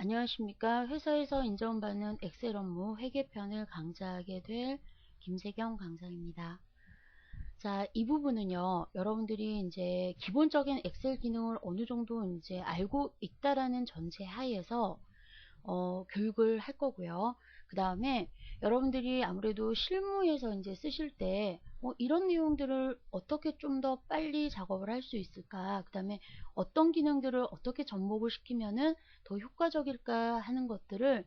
안녕하십니까. 회사에서 인정받는 엑셀 업무 회계편을 강좌하게 될 김세경 강사입니다. 자, 이 부분은요, 여러분들이 이제 기본적인 엑셀 기능을 어느 정도 이제 알고 있다라는 전제 하에서 교육을 할 거고요. 그 다음에 여러분들이 아무래도 실무에서 이제 쓰실 때 이런 내용들을 어떻게 좀 더 빨리 작업을 할 수 있을까? 그 다음에 어떤 기능들을 어떻게 접목을 시키면은 더 효과적일까 하는 것들을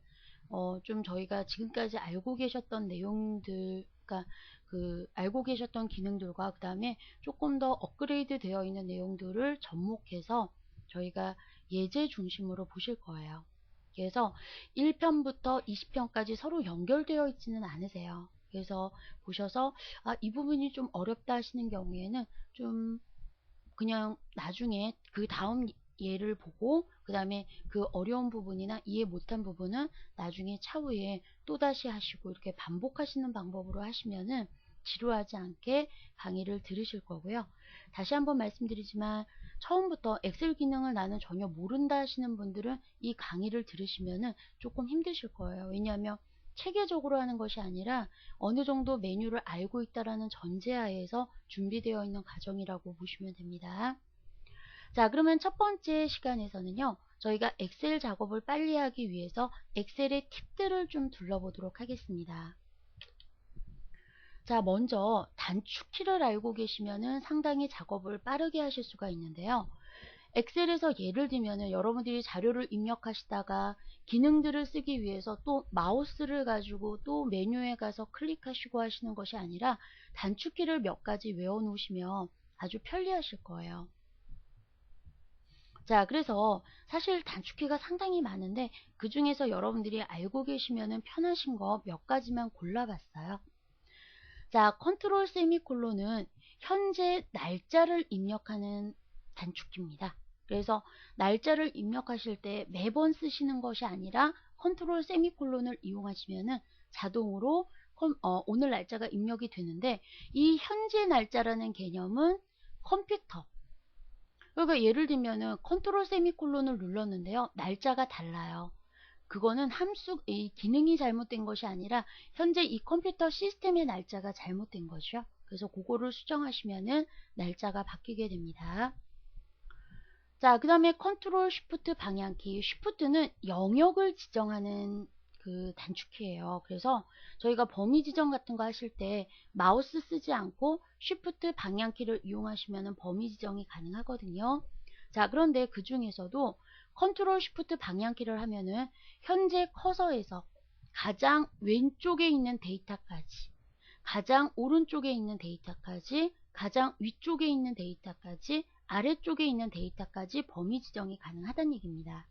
좀 저희가 지금까지 알고 계셨던 내용들, 그러니까 그 알고 계셨던 기능들과 그 다음에 조금 더 업그레이드 되어 있는 내용들을 접목해서 저희가 예제 중심으로 보실 거예요. 그래서 1편부터 20편까지 서로 연결되어 있지는 않으세요. 그래서 보셔서 이 부분이 좀 어렵다 하시는 경우에는 좀 그냥 나중에 그 다음 예를 보고 그 다음에 그 어려운 부분이나 이해 못한 부분은 나중에 차후에 또다시 하시고 이렇게 반복하시는 방법으로 하시면은 지루하지 않게 강의를 들으실 거고요. 다시 한번 말씀드리지만 처음부터 엑셀 기능을 나는 전혀 모른다 하시는 분들은 이 강의를 들으시면은 조금 힘드실 거예요. 왜냐하면 체계적으로 하는 것이 아니라 어느 정도 메뉴를 알고 있다라는 전제하에서 준비되어 있는 과정이라고 보시면 됩니다. 자, 그러면 첫 번째 시간에서는요, 저희가 엑셀 작업을 빨리 하기 위해서 엑셀의 팁들을 좀 둘러보도록 하겠습니다. 자, 먼저 단축키를 알고 계시면은 상당히 작업을 빠르게 하실 수가 있는데요. 엑셀에서 예를 들면은 여러분들이 자료를 입력하시다가 기능들을 쓰기 위해서 또 마우스를 가지고 또 메뉴에 가서 클릭하시고 하시는 것이 아니라 단축키를 몇 가지 외워 놓으시면 아주 편리하실 거예요. 자, 그래서 사실 단축키가 상당히 많은데 그 중에서 여러분들이 알고 계시면은 편하신 거 몇 가지만 골라봤어요. 자, 컨트롤 세미콜론은 현재 날짜를 입력하는 단축키입니다. 그래서 날짜를 입력하실 때 매번 쓰시는 것이 아니라 컨트롤 세미콜론을 이용하시면은 자동으로 오늘 날짜가 입력이 되는데 이 현재 날짜라는 개념은 컴퓨터. 그러니까 예를 들면은 컨트롤 세미콜론을 눌렀는데요. 날짜가 달라요. 그거는 이 기능이 잘못된 것이 아니라 현재 이 컴퓨터 시스템의 날짜가 잘못된 거죠. 그래서 그거를 수정하시면은 날짜가 바뀌게 됩니다. 자, 그 다음에 컨트롤 쉬프트 방향키. 쉬프트는 영역을 지정하는 그 단축키예요. 그래서 저희가 범위 지정 같은 거 하실 때 마우스 쓰지 않고 쉬프트 방향키를 이용하시면 범위 지정이 가능하거든요. 자, 그런데 그 중에서도 컨트롤 쉬프트 방향키를 하면은 현재 커서에서 가장 왼쪽에 있는 데이터까지, 가장 오른쪽에 있는 데이터까지, 가장 위쪽에 있는 데이터까지, 아래쪽에 있는 데이터까지 범위 지정이 가능하다는 얘기입니다.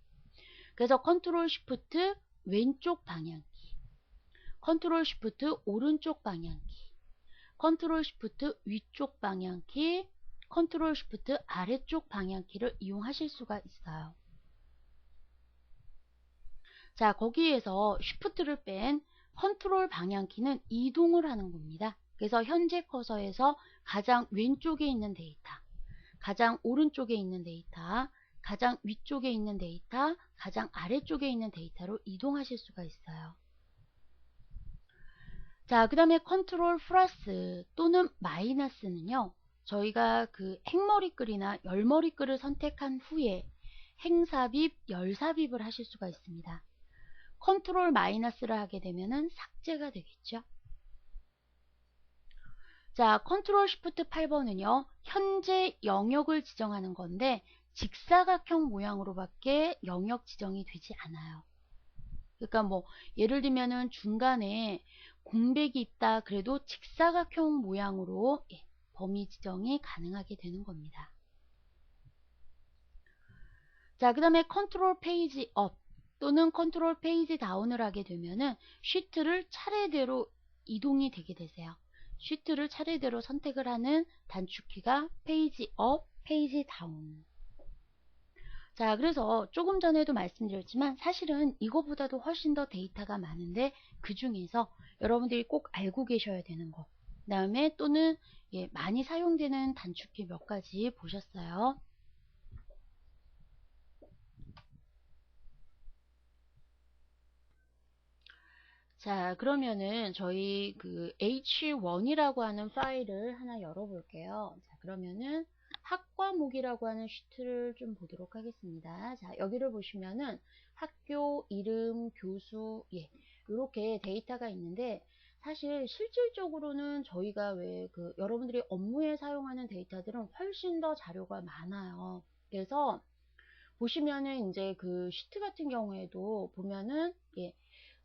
그래서 컨트롤 쉬프트 왼쪽 방향키, 컨트롤 쉬프트 오른쪽 방향키, 컨트롤 쉬프트 위쪽 방향키, 컨트롤 쉬프트 아래쪽 방향키를 이용하실 수가 있어요. 자, 거기에서 쉬프트를 뺀 컨트롤 방향키는 이동을 하는 겁니다. 그래서 현재 커서에서 가장 왼쪽에 있는 데이터, 가장 오른쪽에 있는 데이터, 가장 위쪽에 있는 데이터, 가장 아래쪽에 있는 데이터로 이동하실 수가 있어요. 자, 그 다음에 컨트롤 플러스 또는 마이너스는요. 저희가 그 행머리글이나 열머리글을 선택한 후에 행삽입, 열삽입을 하실 수가 있습니다. 컨트롤 마이너스를 하게 되면은 삭제가 되겠죠. 자, 컨트롤 쉬프트 8번은요. 현재 영역을 지정하는 건데 직사각형 모양으로밖에 영역 지정이 되지 않아요. 그러니까 뭐 예를 들면은 중간에 공백이 있다 그래도 직사각형 모양으로 범위 지정이 가능하게 되는 겁니다. 자, 그 다음에 컨트롤 페이지 업 또는 컨트롤 페이지 다운을 하게 되면은 쉬트를 차례대로 이동이 되게 되세요. 쉬트를 차례대로 선택을 하는 단축키가 페이지 업, 페이지 다운. 자, 그래서 조금 전에도 말씀드렸지만 사실은 이거보다도 훨씬 더 데이터가 많은데 그 중에서 여러분들이 꼭 알고 계셔야 되는 거. 그 다음에 또는 많이 사용되는 단축키 몇 가지 보셨어요. 자, 그러면은 저희 그 H1이라고 하는 파일을 하나 열어볼게요. 자, 그러면은 학과목이라고 하는 시트를 좀 보도록 하겠습니다. 자, 여기를 보시면은 학교 이름, 교수, 예, 이렇게 데이터가 있는데 사실 실질적으로는 저희가 왜 그 여러분들이 업무에 사용하는 데이터들은 훨씬 더 자료가 많아요. 그래서 보시면은 이제 그 시트 같은 경우에도 보면은 예,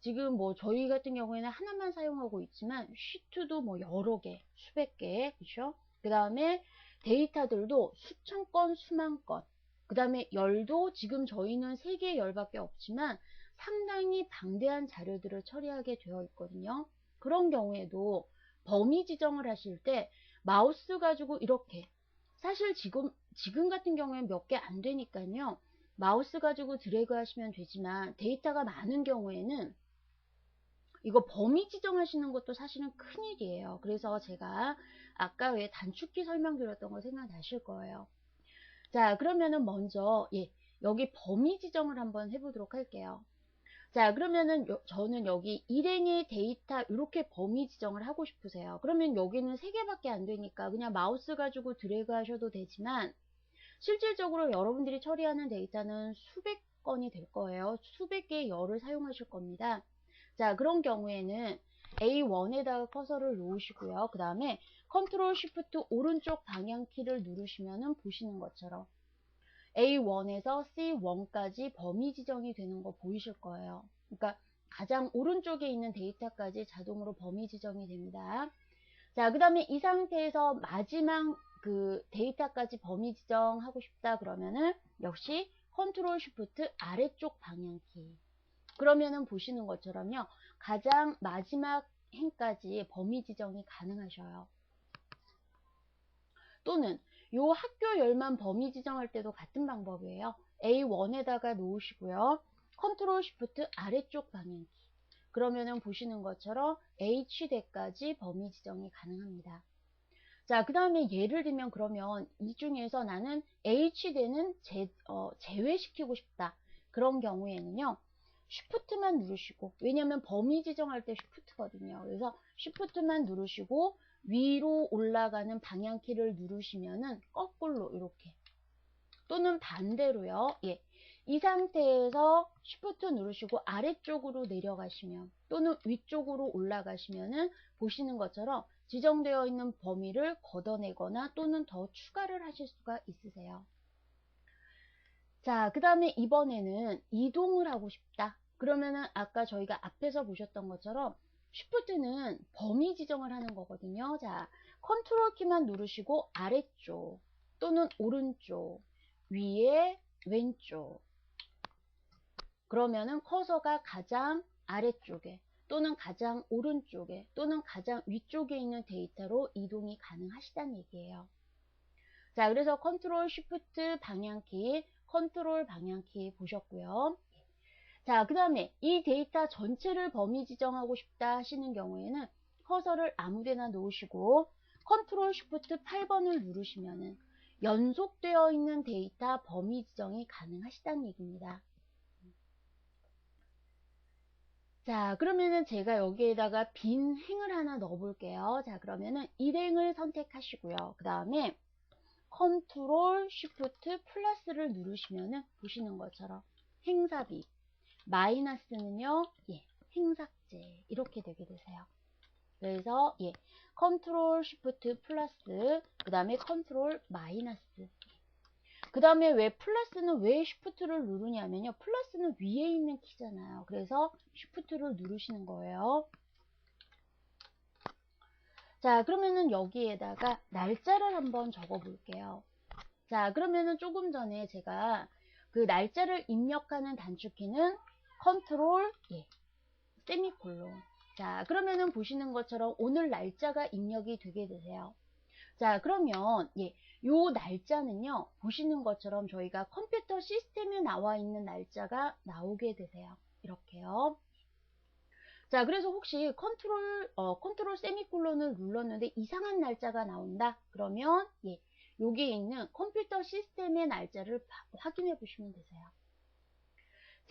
지금 뭐 저희 같은 경우에는 하나만 사용하고 있지만 시트도 뭐 여러 개, 수백 개, 그렇죠? 그 다음에 데이터들도 수천 건, 수만 건. 그 다음에 열도 지금 저희는 3개의 열밖에 없지만 상당히 방대한 자료들을 처리하게 되어 있거든요. 그런 경우에도 범위 지정을 하실 때 마우스 가지고 이렇게 사실 지금 같은 경우에는 몇 개 안 되니까요. 마우스 가지고 드래그 하시면 되지만 데이터가 많은 경우에는 이거 범위 지정하시는 것도 사실은 큰일이에요. 그래서 제가 아까 왜 단축키 설명드렸던 거 생각나실 거예요. 자, 그러면은 먼저 여기 범위 지정을 한번 해보도록 할게요. 자, 그러면은 저는 여기 일행의 데이터 이렇게 범위 지정을 하고 싶으세요. 그러면 여기는 3개밖에 안 되니까 그냥 마우스 가지고 드래그 하셔도 되지만 실질적으로 여러분들이 처리하는 데이터는 수백 건이 될 거예요. 수백 개의 열을 사용하실 겁니다. 자, 그런 경우에는 A1에다가 커서를 놓으시고요. 그 다음에 컨트롤 쉬프트 오른쪽 방향키를 누르시면은 보시는 것처럼 A1에서 C1까지 범위 지정이 되는 거 보이실 거예요. 그러니까 가장 오른쪽에 있는 데이터까지 자동으로 범위 지정이 됩니다. 자, 그 다음에 이 상태에서 마지막 그 데이터까지 범위 지정하고 싶다 그러면은 역시 컨트롤 쉬프트 아래쪽 방향키. 그러면은 보시는 것처럼요. 가장 마지막 행까지 범위 지정이 가능하셔요. 또는 요 학교 열만 범위 지정할 때도 같은 방법이에요. A1에다가 놓으시고요. 컨트롤 쉬프트 아래쪽 방향키. 그러면은 보시는 것처럼 H대까지 범위 지정이 가능합니다. 자, 그 다음에 예를 들면 그러면 이 중에서 나는 H대는 제외시키고 싶다. 그런 경우에는요. 쉬프트만 누르시고 왜냐면 범위 지정할 때 쉬프트거든요. 그래서 쉬프트만 누르시고 위로 올라가는 방향키를 누르시면은 거꾸로 이렇게 또는 반대로요. 예. 이 상태에서 쉬프트 누르시고 아래쪽으로 내려가시면 또는 위쪽으로 올라가시면은 보시는 것처럼 지정되어 있는 범위를 걷어내거나 또는 더 추가를 하실 수가 있으세요. 자, 그 다음에 이번에는 이동을 하고 싶다. 그러면은 아까 저희가 앞에서 보셨던 것처럼 쉬프트는 범위 지정을 하는 거거든요. 자, 컨트롤 키만 누르시고 아래쪽 또는 오른쪽 위에 왼쪽 그러면은 커서가 가장 아래쪽에 또는 가장 오른쪽에 또는 가장 위쪽에 있는 데이터로 이동이 가능하시다는 얘기예요. 자, 그래서 컨트롤 쉬프트 방향키 컨트롤 방향키 보셨고요. 자, 그 다음에 이 데이터 전체를 범위 지정하고 싶다 하시는 경우에는 커서를 아무데나 놓으시고 컨트롤 쉬프트 8번을 누르시면은 연속되어 있는 데이터 범위 지정이 가능하시다는 얘기입니다. 자, 그러면은 제가 여기에다가 빈 행을 하나 넣어 볼게요. 자, 그러면은 일행을 선택하시고요. 그 다음에 컨트롤 쉬프트 플러스를 누르시면은 보시는 것처럼 행사비 마이너스는요, 행삭제 이렇게 되게 되세요. 그래서 컨트롤 쉬프트 플러스 그 다음에 컨트롤 마이너스 그 다음에 왜 플러스는 왜 쉬프트를 누르냐면요. 플러스는 위에 있는 키잖아요. 그래서 쉬프트를 누르시는 거예요. 자, 그러면은 여기에다가 날짜를 한번 적어 볼게요. 자, 그러면은 조금 전에 제가 그 날짜를 입력하는 단축키는 컨트롤 세미콜론. 자, 그러면은 보시는 것처럼 오늘 날짜가 입력이 되게 되세요. 자, 그러면 요 날짜는요. 보시는 것처럼 저희가 컴퓨터 시스템에 나와 있는 날짜가 나오게 되세요. 이렇게요. 자, 그래서 혹시 컨트롤 세미콜론을 눌렀는데 이상한 날짜가 나온다? 그러면 여기에 있는 컴퓨터 시스템의 날짜를 확인해 보시면 되세요.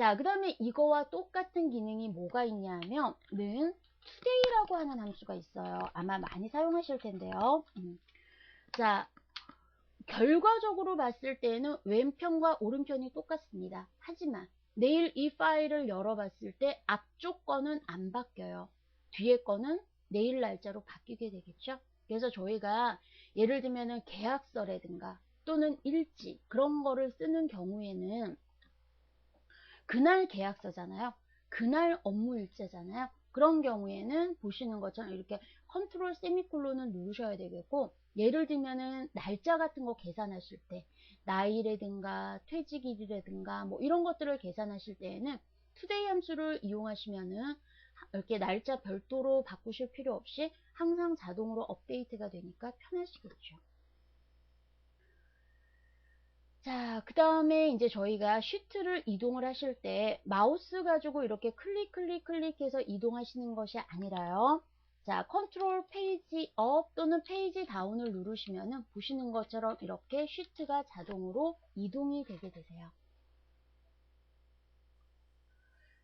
자, 그 다음에 이거와 똑같은 기능이 뭐가 있냐 하면 는 today라고 하는 함수가 있어요. 아마 많이 사용하실 텐데요. 자, 결과적으로 봤을 때는 왼편과 오른편이 똑같습니다. 하지만 내일 이 파일을 열어봤을 때 앞쪽 거는 안 바뀌어요. 뒤에 거는 내일 날짜로 바뀌게 되겠죠. 그래서 저희가 예를 들면 계약서라든가 또는 일지 그런 거를 쓰는 경우에는 그날 계약서잖아요. 그날 업무 일자잖아요. 그런 경우에는 보시는 것처럼 이렇게 컨트롤 세미콜론을 누르셔야 되겠고, 예를 들면은 날짜 같은 거 계산하실 때 나이라든가 퇴직일이라든가 뭐 이런 것들을 계산하실 때에는 투데이 함수를 이용하시면은 이렇게 날짜 별도로 바꾸실 필요 없이 항상 자동으로 업데이트가 되니까 편하시겠죠. 자, 그 다음에 이제 저희가 쉬트를 이동을 하실 때 마우스 가지고 이렇게 클릭해서 이동하시는 것이 아니라요. 자, 컨트롤 페이지 업 또는 페이지 다운을 누르시면은 보시는 것처럼 이렇게 쉬트가 자동으로 이동이 되게 되세요.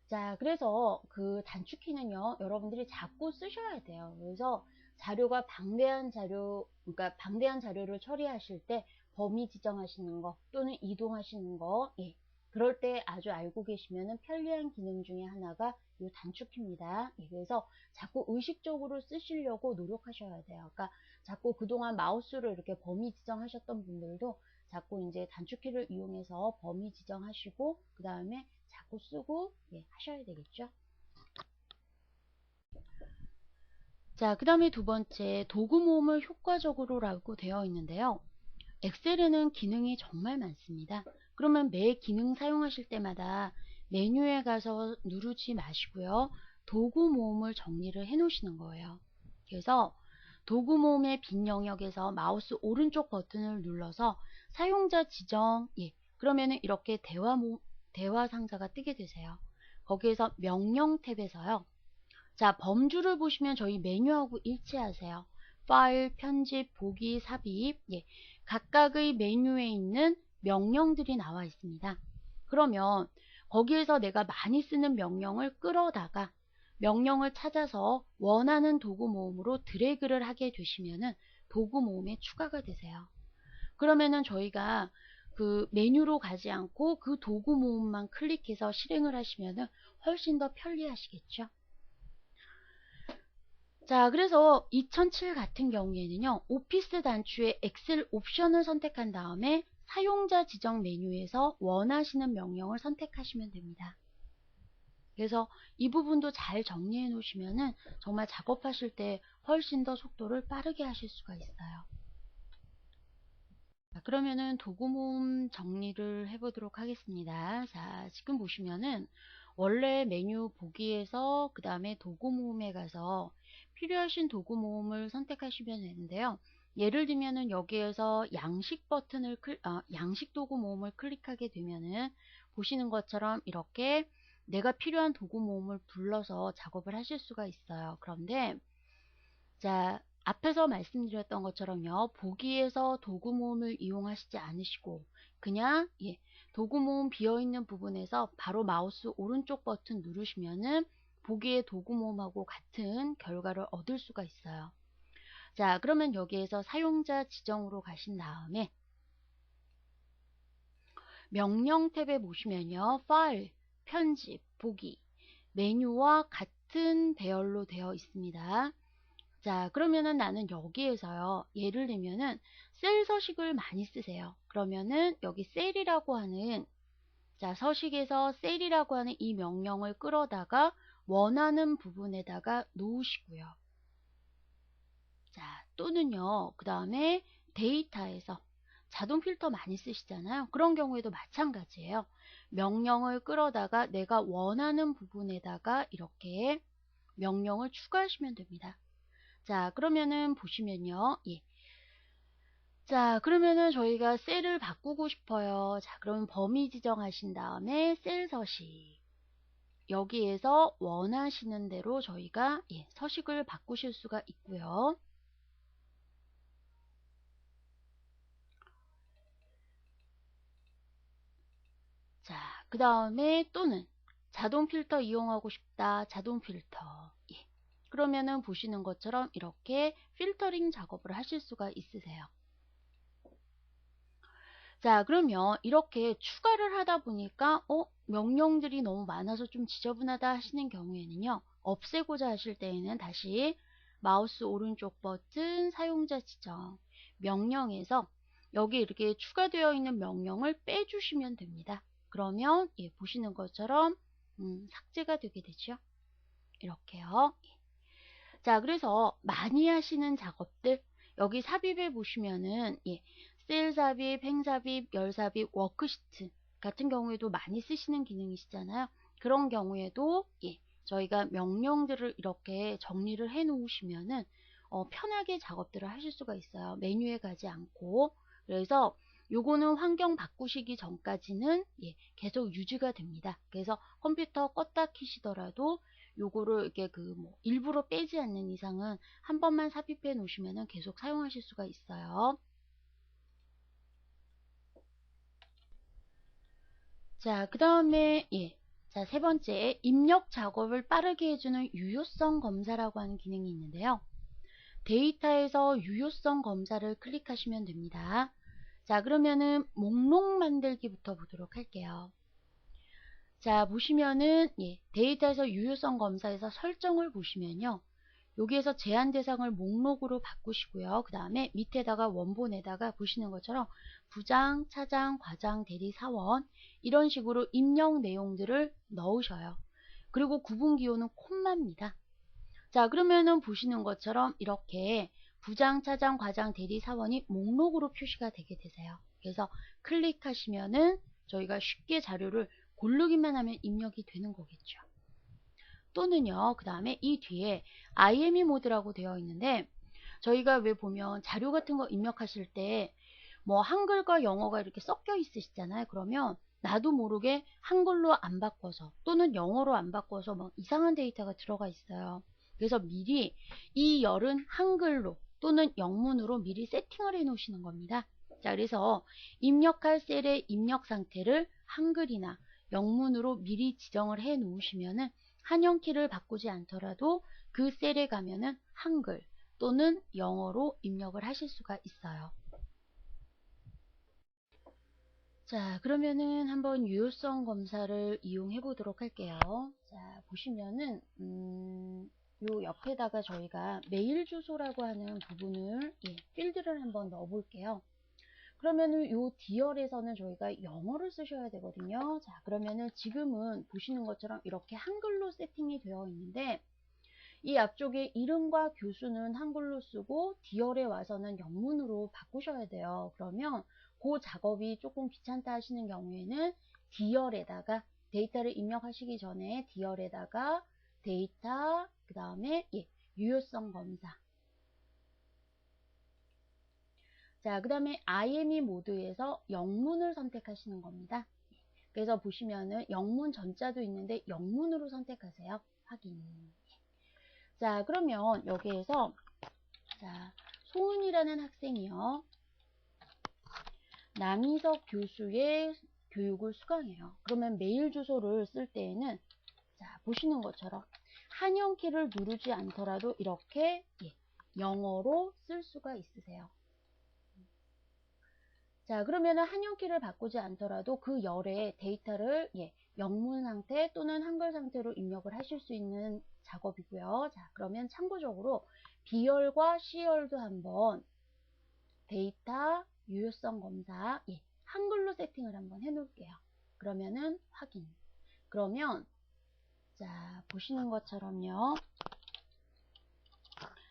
자, 그래서 그 단축키는요, 여러분들이 자꾸 쓰셔야 돼요. 그래서 자료가 방대한 자료, 그러니까 방대한 자료를 처리하실 때 범위 지정하시는 거 또는 이동하시는 거, 예. 그럴 때 아주 알고 계시면 편리한 기능 중에 하나가 이 단축키입니다. 예, 그래서 자꾸 의식적으로 쓰시려고 노력하셔야 돼요. 그러니까 자꾸 그동안 마우스를 이렇게 범위 지정하셨던 분들도 자꾸 이제 단축키를 이용해서 범위 지정하시고 그 다음에 자꾸 쓰고 예, 하셔야 되겠죠. 자, 그 다음에 두 번째 도구 모음을 효과적으로라고 되어 있는데요. 엑셀에는 기능이 정말 많습니다. 그러면 매 기능 사용하실 때마다 메뉴에 가서 누르지 마시고요. 도구 모음을 정리를 해 놓으시는 거예요. 그래서 도구 모음의 빈 영역에서 마우스 오른쪽 버튼을 눌러서 사용자 지정, 예, 그러면은 이렇게 대화 상자가 뜨게 되세요. 거기에서 명령 탭에서요. 자, 범주를 보시면 저희 메뉴하고 일치하세요. 파일, 편집, 보기, 삽입, 예, 각각의 메뉴에 있는 명령들이 나와 있습니다. 그러면 거기에서 내가 많이 쓰는 명령을 끌어다가 명령을 찾아서 원하는 도구 모음으로 드래그를 하게 되시면은 도구 모음에 추가가 되세요. 그러면은 저희가 그 메뉴로 가지 않고 그 도구 모음만 클릭해서 실행을 하시면은 훨씬 더 편리하시겠죠. 자, 그래서 2007 같은 경우에는요, 오피스 단추의 엑셀 옵션을 선택한 다음에 사용자 지정 메뉴에서 원하시는 명령을 선택하시면 됩니다. 그래서 이 부분도 잘 정리해 놓으시면은 정말 작업하실 때 훨씬 더 속도를 빠르게 하실 수가 있어요. 자, 그러면은 도구 모음 정리를 해보도록 하겠습니다. 자, 지금 보시면은 원래 메뉴 보기에서 그 다음에 도구 모음에 가서 필요하신 도구 모음을 선택하시면 되는데요. 예를 들면은 여기에서 양식 버튼을 양식 도구 모음을 클릭하게 되면은 보시는 것처럼 이렇게 내가 필요한 도구 모음을 불러서 작업을 하실 수가 있어요. 그런데 자, 앞에서 말씀드렸던 것처럼요. 보기에서 도구 모음을 이용하시지 않으시고 그냥 예, 도구 모음 비어있는 부분에서 바로 마우스 오른쪽 버튼 누르시면은 보기의 도구 모음하고 같은 결과를 얻을 수가 있어요. 자, 그러면 여기에서 사용자 지정으로 가신 다음에 명령 탭에 보시면요. 파일, 편집, 보기, 메뉴와 같은 배열로 되어 있습니다. 자, 그러면은 나는 여기에서요. 예를 들면은 셀 서식을 많이 쓰세요. 그러면은 여기 셀이라고 하는 자, 서식에서 셀이라고 하는 이 명령을 끌어다가 원하는 부분에다가 놓으시고요. 자, 또는요. 그 다음에 데이터에서 자동 필터 많이 쓰시잖아요. 그런 경우에도 마찬가지예요. 명령을 끌어다가 내가 원하는 부분에다가 이렇게 명령을 추가하시면 됩니다. 자, 그러면은 보시면요. 예. 자, 그러면은 저희가 셀을 바꾸고 싶어요. 자, 그럼 범위 지정하신 다음에 셀 서식. 여기에서 원하시는 대로 저희가 예, 서식을 바꾸실 수가 있고요. 자, 그 다음에 또는 자동 필터 이용하고 싶다. 자동 필터. 예. 그러면은 보시는 것처럼 이렇게 필터링 작업을 하실 수가 있으세요. 자, 그러면 이렇게 추가를 하다 보니까 명령들이 너무 많아서 좀 지저분하다 하시는 경우에는요. 없애고자 하실 때에는 다시 마우스 오른쪽 버튼 사용자 지정 명령에서 여기 이렇게 추가되어 있는 명령을 빼주시면 됩니다. 그러면 예, 보시는 것처럼 삭제가 되게 되죠. 이렇게요. 자, 그래서 많이 하시는 작업들 여기 삽입에 보시면은 예, 셀 삽입, 행 삽입, 열 삽입, 워크시트 같은 경우에도 많이 쓰시는 기능이시잖아요. 그런 경우에도 예, 저희가 명령들을 이렇게 정리를 해 놓으시면은 편하게 작업들을 하실 수가 있어요. 메뉴에 가지 않고. 그래서 요거는 환경 바꾸시기 전까지는 예, 계속 유지가 됩니다. 그래서 컴퓨터 껐다 키시더라도 요거를 이렇게 일부러 빼지 않는 이상은 한 번만 삽입해 놓으시면 계속 사용하실 수가 있어요. 자, 그 다음에 예. 자, 세 번째 입력 작업을 빠르게 해주는 유효성 검사라고 하는 기능이 있는데요. 데이터에서 유효성 검사를 클릭하시면 됩니다. 자, 그러면은 목록 만들기부터 보도록 할게요. 자, 보시면은 예, 데이터에서 유효성 검사에서 설정을 보시면요. 여기에서 제한 대상을 목록으로 바꾸시고요. 그 다음에 밑에다가 원본에다가 보시는 것처럼 부장, 차장, 과장, 대리, 사원 이런 식으로 입력 내용들을 넣으셔요. 그리고 구분기호는 콤마입니다. 자, 그러면은 보시는 것처럼 이렇게 부장, 차장, 과장, 대리, 사원이 목록으로 표시가 되게 되세요. 그래서 클릭하시면은 저희가 쉽게 자료를 고르기만 하면 입력이 되는 거겠죠. 또는요, 그 다음에 이 뒤에 IME 모드라고 되어 있는데 저희가 왜 보면 자료 같은 거 입력하실 때 뭐 한글과 영어가 이렇게 섞여 있으시잖아요. 그러면 나도 모르게 한글로 안 바꿔서 또는 영어로 안 바꿔서 막 이상한 데이터가 들어가 있어요. 그래서 미리 이 열은 한글로 또는 영문으로 미리 세팅을 해 놓으시는 겁니다. 자, 그래서 입력할 셀의 입력 상태를 한글이나 영문으로 미리 지정을 해 놓으시면은 한영키를 바꾸지 않더라도 그 셀에 가면은 한글 또는 영어로 입력을 하실 수가 있어요. 자, 그러면은 한번 유효성 검사를 이용해 보도록 할게요. 자, 보시면은 요 옆에다가 저희가 메일 주소라고 하는 부분을 예, 필드를 한번 넣어 볼게요. 그러면은 요 디얼에서는 저희가 영어를 쓰셔야 되거든요. 자, 그러면은 지금은 보시는 것처럼 이렇게 한글로 세팅이 되어 있는데 이 앞쪽에 이름과 교수는 한글로 쓰고 디얼에 와서는 영문으로 바꾸셔야 돼요. 그러면 그 작업이 조금 귀찮다 하시는 경우에는 디얼에다가 데이터를 입력하시기 전에 디얼에다가 데이터 그 다음에 예, 유효성 검사 자, 그 다음에 IME 모드에서 영문을 선택하시는 겁니다. 그래서 보시면은 영문 전자도 있는데 영문으로 선택하세요. 확인. 자, 그러면 여기에서 자, 소은이라는 학생이요. 남희석 교수의 교육을 수강해요. 그러면 메일 주소를 쓸 때에는 자, 보시는 것처럼 한영키를 누르지 않더라도 이렇게 예, 영어로 쓸 수가 있으세요. 자, 그러면은 한영키를 바꾸지 않더라도 그 열의 데이터를 예, 영문 상태 또는 한글 상태로 입력을 하실 수 있는 작업이고요. 자, 그러면 참고적으로 B열과 C열도 한번 데이터 유효성 검사 예, 한글로 세팅을 한번 해 놓을게요. 그러면은 확인. 그러면 자, 보시는 것처럼요.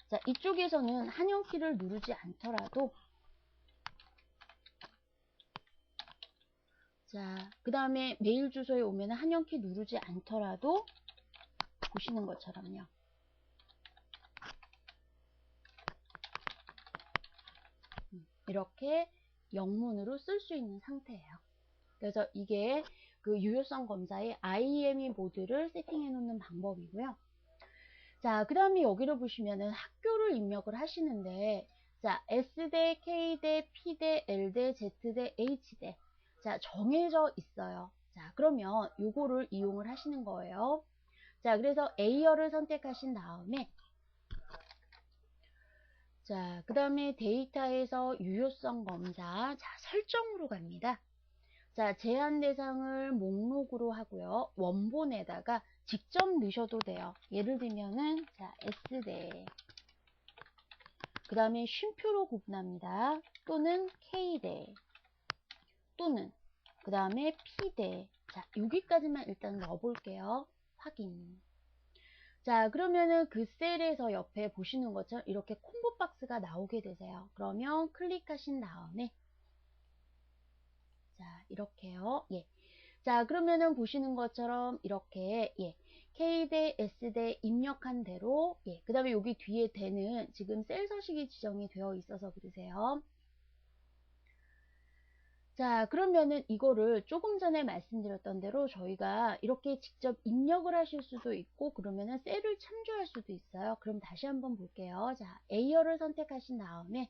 자, 이쪽에서는 한영키를 누르지 않더라도 자, 그 다음에 메일 주소에 오면 한영키 누르지 않더라도 보시는 것처럼요. 이렇게 영문으로 쓸 수 있는 상태예요. 그래서 이게 그 유효성 검사의 IME 모드를 세팅해 놓는 방법이고요. 자, 그 다음에 여기를 보시면은 학교를 입력을 하시는데 자, S대, K대, P대, L대, Z대, H대 자, 정해져 있어요. 자, 그러면 요거를 이용을 하시는 거예요. 자, 그래서 A열을 선택하신 다음에 자, 그 다음에 데이터에서 유효성 검사, 자, 설정으로 갑니다. 자, 제한 대상을 목록으로 하고요. 원본에다가 직접 넣으셔도 돼요. 예를 들면은, 자, S대. 그 다음에 쉼표로 구분합니다. 또는 K대. 또는, 그 다음에 P대. 자, 여기까지만 일단 넣어볼게요. 확인. 자, 그러면은 그 셀에서 옆에 보시는 것처럼 이렇게 콤보 박스가 나오게 되세요. 그러면 클릭하신 다음에 자, 이렇게요. 예. 자, 그러면은 보시는 것처럼 이렇게 예. K대, S대 입력한 대로 예. 그 다음에 여기 뒤에 대는 지금 셀 서식이 지정이 되어 있어서 그러세요. 자, 그러면은 이거를 조금 전에 말씀드렸던 대로 저희가 이렇게 직접 입력을 하실 수도 있고 그러면은 셀을 참조할 수도 있어요. 그럼 다시 한번 볼게요. 자, A열을 선택하신 다음에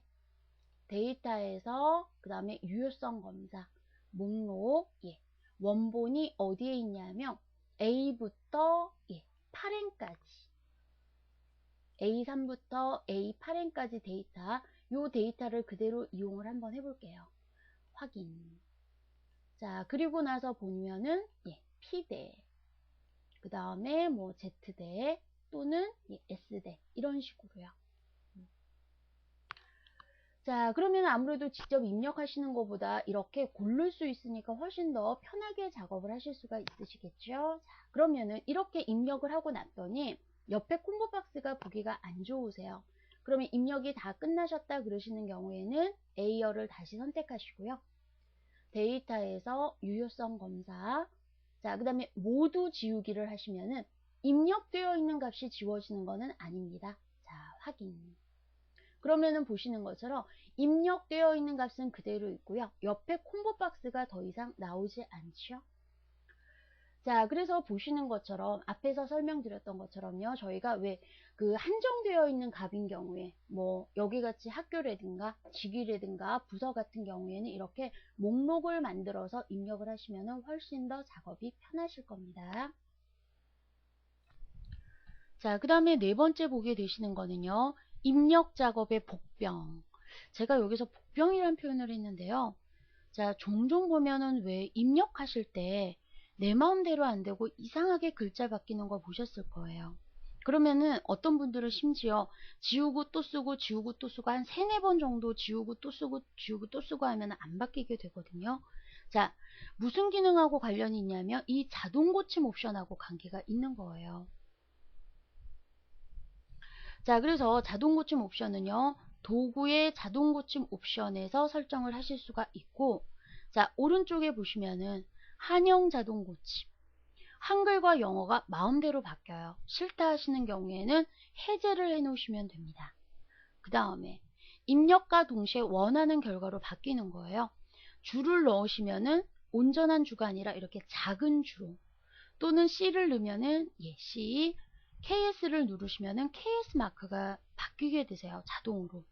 데이터에서 그 다음에 유효성 검사 목록 예. 원본이 어디에 있냐면 A부터 예. 8행까지 A3부터 A8행까지 데이터 요 데이터를 그대로 이용을 한번 해볼게요. 확인. 자, 그리고 나서 보면은 예, P대, 그 다음에 뭐 Z대 또는 예, S대 이런 식으로요. 자, 그러면 아무래도 직접 입력하시는 것보다 이렇게 고를 수 있으니까 훨씬 더 편하게 작업을 하실 수가 있으시겠죠. 자, 그러면은 이렇게 입력을 하고 났더니 옆에 콤보 박스가 보기가 안 좋으세요. 그러면 입력이 다 끝나셨다 그러시는 경우에는 A열을 다시 선택하시고요. 데이터에서 유효성 검사, 자, 그 다음에 모두 지우기를 하시면은 입력되어 있는 값이 지워지는 것은 아닙니다. 자, 확인. 그러면은 보시는 것처럼 입력되어 있는 값은 그대로 있고요. 옆에 콤보 박스가 더 이상 나오지 않죠. 자, 그래서 보시는 것처럼 앞에서 설명드렸던 것처럼요. 저희가 왜 그 한정되어 있는 값인 경우에 뭐 여기 같이 학교라든가 직위라든가 부서 같은 경우에는 이렇게 목록을 만들어서 입력을 하시면 훨씬 더 작업이 편하실 겁니다. 자, 그 다음에 네 번째 보게 되시는 거는요. 입력 작업의 복병. 제가 여기서 복병이라는 표현을 했는데요. 자, 종종 보면은 왜 입력하실 때 내 마음대로 안 되고 이상하게 글자 바뀌는 거 보셨을 거예요. 그러면은 어떤 분들은 심지어 지우고 또 쓰고 지우고 또 쓰고 한 3, 4번 정도 지우고 또 쓰고 지우고 또 쓰고 하면 안 바뀌게 되거든요. 자, 무슨 기능하고 관련이 있냐면 이 자동 고침 옵션하고 관계가 있는 거예요. 자, 그래서 자동 고침 옵션은요. 도구의 자동 고침 옵션에서 설정을 하실 수가 있고 자, 오른쪽에 보시면은 한영 자동 고침. 한글과 영어가 마음대로 바뀌어요. 싫다 하시는 경우에는 해제를 해 놓으시면 됩니다. 그 다음에 입력과 동시에 원하는 결과로 바뀌는 거예요. 주를 넣으시면은 온전한 주가 아니라 이렇게 작은 주로 또는 C를 넣으면은 예, C, KS를 누르시면은 KS 마크가 바뀌게 되세요. 자동으로.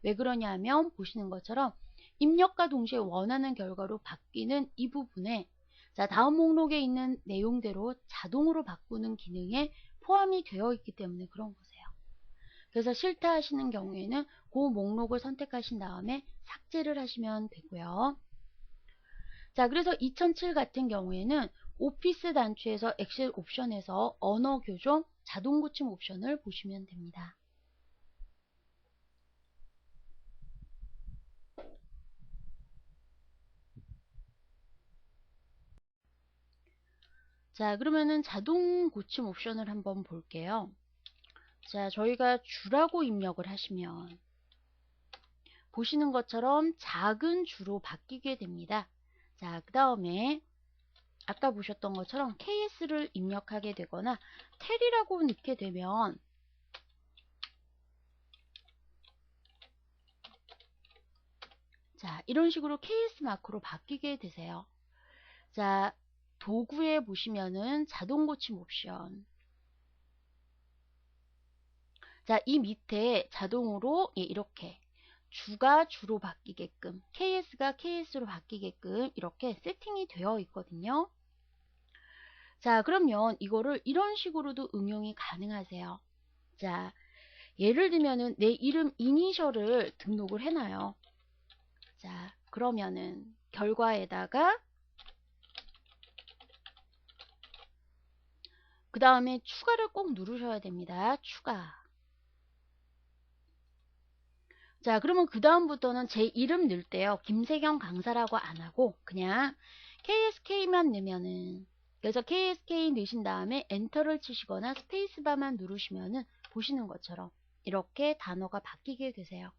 왜 그러냐면 보시는 것처럼 입력과 동시에 원하는 결과로 바뀌는 이 부분에 자, 다음 목록에 있는 내용대로 자동으로 바꾸는 기능에 포함이 되어 있기 때문에 그런 거세요. 그래서 싫다 하시는 경우에는 그 목록을 선택하신 다음에 삭제를 하시면 되고요. 자, 그래서 2007 같은 경우에는 오피스 단추에서 엑셀 옵션에서 언어 교정 자동 고침 옵션을 보시면 됩니다. 자, 그러면은 자동 고침 옵션을 한번 볼게요. 자, 저희가 주라고 입력을 하시면 보시는 것처럼 작은 주로 바뀌게 됩니다. 자, 그 다음에 아까 보셨던 것처럼 KS를 입력하게 되거나 텔이라고 넣게 되면 자, 이런 식으로 KS 마크로 바뀌게 되세요. 자, 도구에 보시면은 자동 고침 옵션. 자, 이 밑에 자동으로 예, 이렇게 주가 주로 바뀌게끔 KS가 KS로 바뀌게끔 이렇게 세팅이 되어 있거든요. 자, 그러면 이거를 이런 식으로도 응용이 가능하세요. 자, 예를 들면은 내 이름 이니셜을 등록을 해놔요. 자, 그러면은 결과에다가 그 다음에 추가를 꼭 누르셔야 됩니다. 추가. 자, 그러면 그 다음부터는 제 이름 넣을 때요. 김세경 강사라고 안 하고 그냥 KSK만 넣으면은, 그래서 KSK 넣으신 다음에 엔터를 치시거나 스페이스바만 누르시면은 보시는 것처럼 이렇게 단어가 바뀌게 되세요.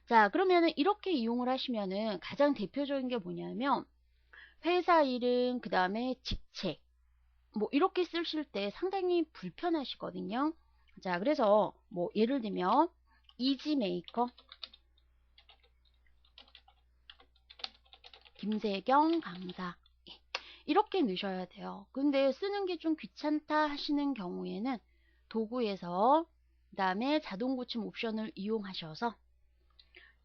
자, 그러면은 이렇게 이용을 하시면은 가장 대표적인 게 뭐냐면 회사 이름, 그 다음에 직책, 뭐 이렇게 쓰실 때 상당히 불편하시거든요. 자, 그래서 뭐 예를 들면 이지메이커 김세경 강사 이렇게 넣으셔야 돼요. 근데 쓰는 게 좀 귀찮다 하시는 경우에는 도구에서 그 다음에 자동 고침 옵션을 이용하셔서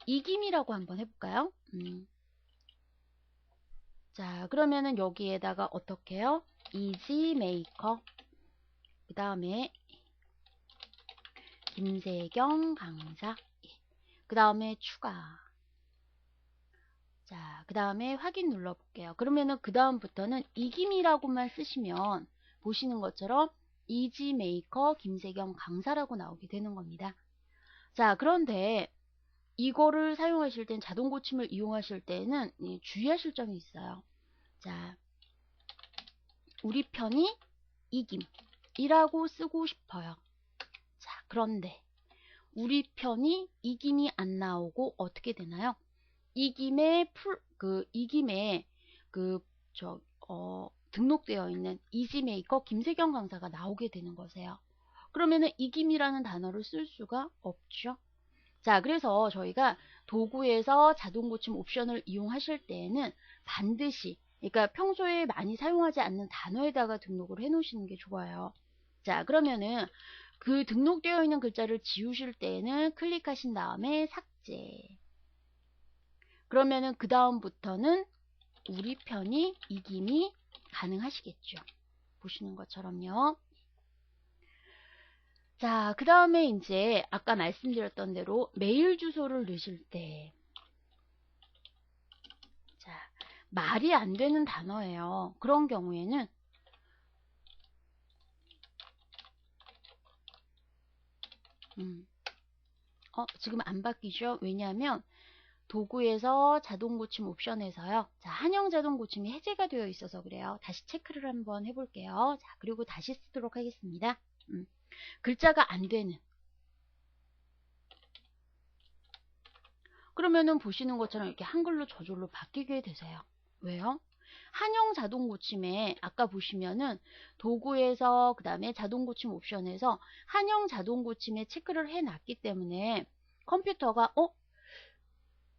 이김이라고 한번 해볼까요? 자, 그러면은 여기에다가 어떻게 해요? 이지메이커 그 다음에 김세경 강사 그 다음에 추가. 자, 그 다음에 확인 눌러볼게요. 그러면은 그 다음부터는 이김이라고만 쓰시면 보시는 것처럼 이지메이커 김세경 강사라고 나오게 되는 겁니다. 자, 그런데 이거를 사용하실 땐 자동 고침을 이용하실 때는 주의하실 점이 있어요. 자, 우리 편이 이김이라고 쓰고 싶어요. 자, 그런데 우리 편이 이김이 안 나오고 어떻게 되나요? 이김에 등록되어 있는 이지메이커 김세경 강사가 나오게 되는 거세요. 그러면은 이김이라는 단어를 쓸 수가 없죠. 자, 그래서 저희가 도구에서 자동 고침 옵션을 이용하실 때에는 반드시, 그러니까 평소에 많이 사용하지 않는 단어에다가 등록을 해 놓으시는 게 좋아요. 자, 그러면은 그 등록되어 있는 글자를 지우실 때에는 클릭하신 다음에 삭제. 그러면은 그 다음부터는 우리 편이 이김이 가능하시겠죠. 보시는 것처럼요. 자, 그 다음에 이제 아까 말씀드렸던 대로 메일 주소를 넣으실 때, 자, 말이 안 되는 단어예요. 그런 경우에는 지금 안 바뀌죠? 왜냐하면 도구에서 자동 고침 옵션에서요. 자, 한영 자동 고침이 해제가 되어 있어서 그래요. 다시 체크를 한번 해볼게요. 자, 그리고 다시 쓰도록 하겠습니다. 글자가 안 되는. 그러면은 보시는 것처럼 이렇게 한글로 저절로 바뀌게 되세요. 왜요? 한영 자동 고침에 아까 보시면은 도구에서 그 다음에 자동 고침 옵션에서 한영 자동 고침에 체크를 해놨기 때문에 컴퓨터가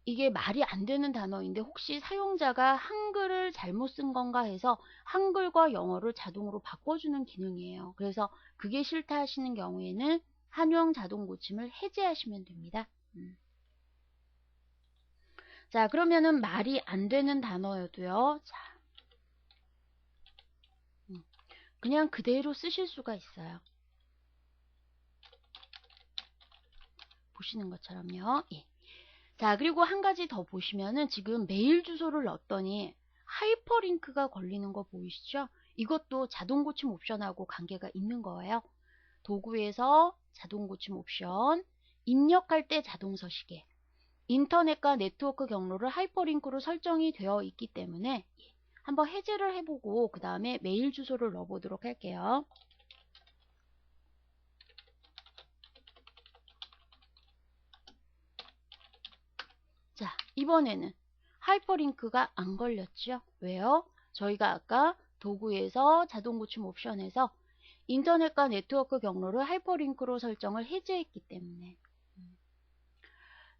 이게 말이 안 되는 단어인데 혹시 사용자가 한글을 잘못 쓴 건가 해서 한글과 영어를 자동으로 바꿔주는 기능이에요. 그래서 그게 싫다 하시는 경우에는 한영 자동 고침을 해제하시면 됩니다. 자, 그러면은 말이 안 되는 단어여도요. 자, 그냥 그대로 쓰실 수가 있어요. 보시는 것처럼요. 예. 자, 그리고 한 가지 더 보시면은 지금 메일 주소를 넣었더니 하이퍼링크가 걸리는 거 보이시죠? 이것도 자동 고침 옵션하고 관계가 있는 거예요. 도구에서 자동 고침 옵션, 입력할 때 자동 서식에 인터넷과 네트워크 경로를 하이퍼링크로 설정이 되어 있기 때문에 한번 해제를 해보고 그 다음에 메일 주소를 넣어보도록 할게요. 자, 이번에는 하이퍼링크가 안 걸렸죠? 왜요? 저희가 아까 도구에서 자동 고침 옵션에서 인터넷과 네트워크 경로를 하이퍼링크로 설정을 해제했기 때문에.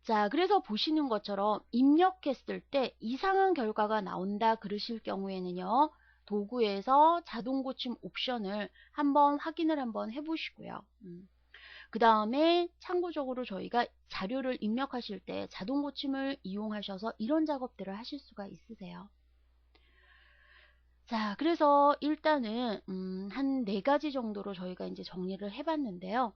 자, 그래서 보시는 것처럼 입력했을 때 이상한 결과가 나온다 그러실 경우에는요. 도구에서 자동 고침 옵션을 한번 확인을 한번 해보시고요. 그 다음에 참고적으로 저희가 자료를 입력하실 때 자동 고침을 이용하셔서 이런 작업들을 하실 수가 있으세요. 자, 그래서 일단은 한 네 가지 정도로 저희가 이제 정리를 해봤는데요.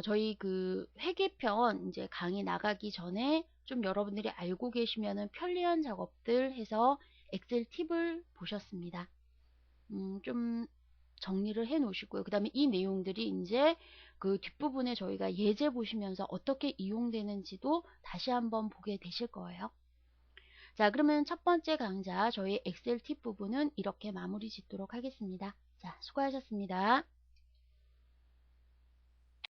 저희 그 회계편 이제 강의 나가기 전에 좀 여러분들이 알고 계시면은 편리한 작업들 해서 엑셀 팁을 보셨습니다. 좀 정리를 해 놓으시고요. 그 다음에 이 내용들이 이제 그 뒷부분에 저희가 예제 보시면서 어떻게 이용되는지도 다시 한번 보게 되실 거예요. 자, 그러면 첫 번째 강좌 저희 엑셀 팁 부분은 이렇게 마무리 짓도록 하겠습니다. 자, 수고하셨습니다.